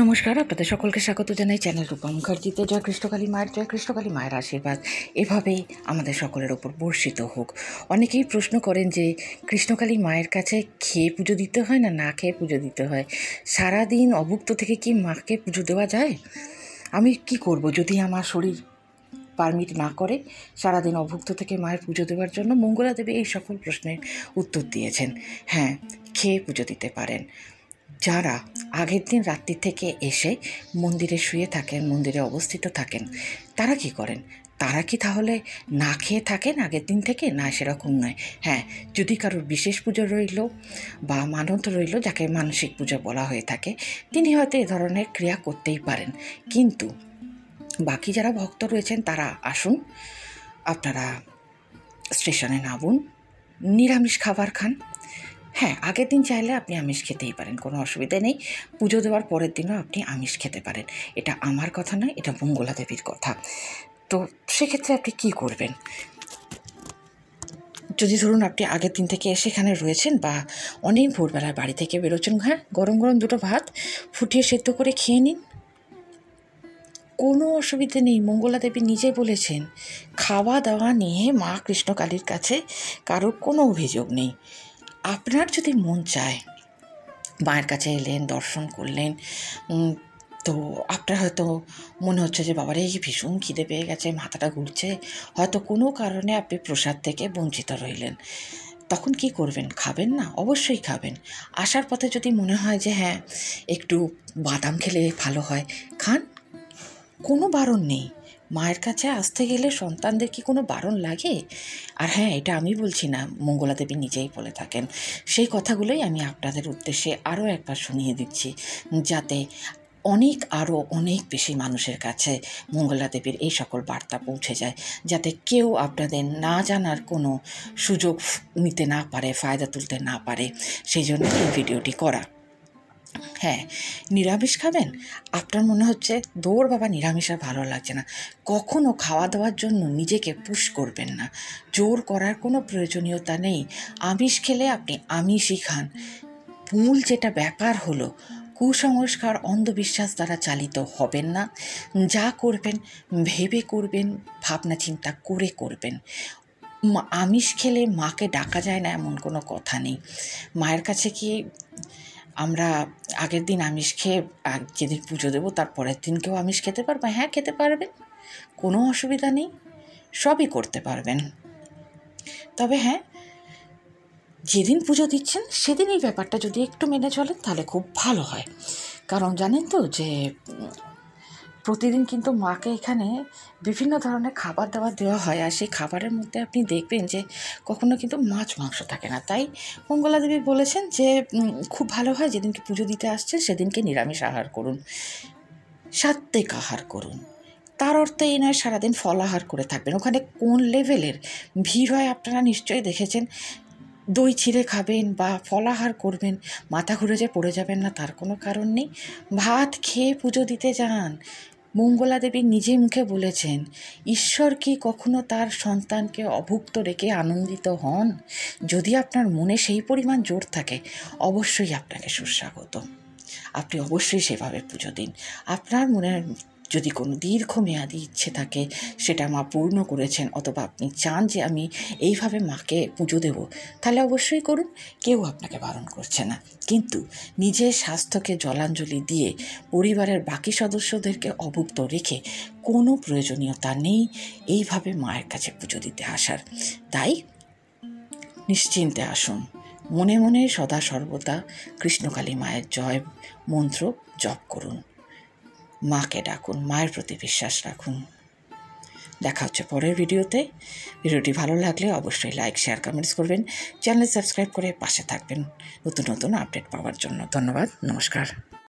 নমস্কার, আপনাদের সকলকে স্বাগত জানাই চ্যানেল রূপা মুখার্জিতে। জয় কৃষ্ণকালী মায়ের আশীর্বাদ এভাবেই আমাদের সকলের ওপর বর্ষিত হোক। অনেকেই প্রশ্ন করেন যে কৃষ্ণকালী মায়ের কাছে খেয়ে পুজো দিতে হয় না খেয়ে পুজো দিতে হয়? সারাদিন অভুক্ত থেকে কি মাকে পুজো দেওয়া যায়? আমি কি করব যদি আমার শরীর পারমিট না করে সারাদিন অভুক্ত থেকে মায়ের পুজো দেওয়ার জন্য? মঙ্গলা দেবী এই সকল প্রশ্নের উত্তর দিয়েছেন। হ্যাঁ, খেয়ে পুজো দিতে পারেন। যারা আগের দিন রাত্রি থেকে এসে মন্দিরে শুয়ে থাকেন, মন্দিরে অবস্থিত থাকেন, তারা কি করেন? তারা কি তাহলে না খেয়ে থাকেন আগের দিন থেকে? না, সেরকম নয়। হ্যাঁ, যদি কারোর বিশেষ পুজো রইল বা মানত রইল, যাকে মানসিক পুজো বলা হয়ে থাকে, তিনি হয়তো এ ধরনের ক্রিয়া করতেই পারেন। কিন্তু বাকি যারা ভক্ত রয়েছেন তারা আসুন, আপনারা স্টেশনে নামুন, নিরামিষ খাবার খান। হ্যাঁ, আগের দিন চাইলে আপনি আমিষ খেতেই পারেন, কোনো অসুবিধা নেই। পুজো দেওয়ার পরের দিনও আপনি আমিষ খেতে পারেন। এটা আমার কথা নয়, এটা মঙ্গলা দেবীর কথা। তো সেক্ষেত্রে আপনি কী করবেন? যদি ধরুন আপনি আগের দিন থেকে সেখানে রয়েছেন বা অনেক ভোরবেলায় বাড়ি থেকে বেরোচ্ছেন, হ্যাঁ, গরম গরম দুটো ভাত ফুটিয়ে সেদ্ধ করে খেয়ে নিন, কোনো অসুবিধে নেই। মঙ্গলা দেবী নিজে বলেছেন, খাওয়া দাওয়া নিয়ে মা কৃষ্ণকালীর কাছে কারোর কোনো অভিযোগ নেই। আপনার যদি মন চায়, মায়ের কাছে এলেন, দর্শন করলেন, তো আপনার হয়তো মনে হচ্ছে যে বাবারে ভীষণ খিদে পেয়ে গেছে, মাথাটা ঘুরছে, হয়তো কোনো কারণে আপনি প্রসাদ থেকে বঞ্চিত রইলেন। তখন কি করবেন? খাবেন না? অবশ্যই খাবেন। আসার পথে যদি মনে হয় যে হ্যাঁ, একটু বাদাম খেলে ভালো হয়, খান, কোনো বারণ নেই। মায়ের কাছে আসতে গেলে সন্তানদের কি কোনো বারণ লাগে? আর হ্যাঁ, এটা আমি বলছি না, মঙ্গলা দেবী নিজেই বলে থাকেন। সেই কথাগুলোই আমি আপনাদের উদ্দেশ্যে আরও একবার শুনিয়ে দিচ্ছি, যাতে আরও অনেক বেশি মানুষের কাছে মঙ্গলা দেবীর এই সকল বার্তা পৌঁছে যায়, যাতে কেউ আপনাদের না জানার কোনো সুযোগ নিতে না পারে, ফায়দা তুলতে না পারে। সেই জন্য এই ভিডিওটি করা। হ্যাঁ, নিরামিষ খাবেন? আপনার মনে হচ্ছে দৌড় বাবা, নিরামিষ আর ভালো লাগছে না, কখনও খাওয়া দাওয়ার জন্য নিজেকে পুশ করবেন না। জোর করার কোনো প্রয়োজনীয়তা নেই। আমিষ খেলে আপনি আমিষই খান। মূল যেটা ব্যাপার হলো, কুসংস্কার, অন্ধবিশ্বাস দ্বারা চালিত হবেন না। যা করবেন ভেবে করবেন, ভাবনা চিন্তা করে করবেন। আমিষ খেলে মাকে ডাকা যায় না এমন কোনো কথা নেই। মায়ের কাছে কি আমরা আগের দিন আমিষ খেয়ে যেদিন পুজো দেবো তার পরের দিনকেও আমিষ খেতে পারবো? হ্যাঁ, খেতে পারবেন, কোনো অসুবিধা নেই, সবই করতে পারবেন। তবে হ্যাঁ, যেদিন পুজো দিচ্ছেন সেদিন এই ব্যাপারটা যদি একটু মেনে চলেন তাহলে খুব ভালো হয়। কারণ জানেন তো যে প্রতিদিন কিন্তু মাকে এখানে বিভিন্ন ধরনের খাবার দাবার দেওয়া হয়, আর সেই খাবারের মধ্যে আপনি দেখবেন যে কখনো কিন্তু মাছ মাংস থাকে না। তাই মঙ্গলা দেবী বলেছেন যে খুব ভালো হয় যেদিনকে পুজো দিতে আসছেন সেদিনকে নিরামিষ আহার করুন, সাত্ত্বিক আহার করুন। তার অর্থ এই নয় সারাদিন ফলাহার করে থাকবেন। ওখানে কোন লেভেলের ভিড় হয় আপনারা নিশ্চয়ই দেখেছেন। দই চিড়ে খাবেন বা ফলাহার করবেন, মাথা ঘুরে যে পড়ে যাবেন না তার কোনো কারণ নেই। ভাত খেয়ে পুজো দিতে যান। মঙ্গলা দেবী নিজে মুখে বলেছেন, ঈশ্বর কি কখনো তার সন্তানকে অভুক্ত রেখে আনন্দিত হন? যদি আপনার মনে সেই পরিমাণ জোর থাকে, অবশ্যই আপনাকে সুস্বাগত। আপনি অবশ্যই সেভাবে পুজো দিন। আপনার মনের যদি কোনো দীর্ঘমেয়াদী ইচ্ছে থাকে, সেটা মা পূর্ণ করেছেন, অথবা আপনি চান যে আমি এইভাবে মাকে পুজো দেব, তাহলে অবশ্যই করুন, কেউ আপনাকে বারণ করছে না। কিন্তু নিজের স্বাস্থ্যকে জলাঞ্জলি দিয়ে পরিবারের বাকি সদস্যদেরকে অভুক্ত রেখে কোনো প্রয়োজনীয়তা নেই এইভাবে মায়ের কাছে পুজো দিতে আসার। তাই নিশ্চিন্তে আসুন, মনে মনে সদা সর্বদা কৃষ্ণকালী মায়ের জয় মন্ত্র জপ করুন, মাকে ডাকুন, মায়ের প্রতি বিশ্বাস রাখুন। দেখা হচ্ছে পরের ভিডিওতে। ভিডিওটি ভালো লাগলে অবশ্যই লাইক, শেয়ার, কমেন্টস করবেন। চ্যানেল সাবস্ক্রাইব করে পাশে থাকবেন নতুন নতুন আপডেট পাওয়ার জন্য। ধন্যবাদ, নমস্কার।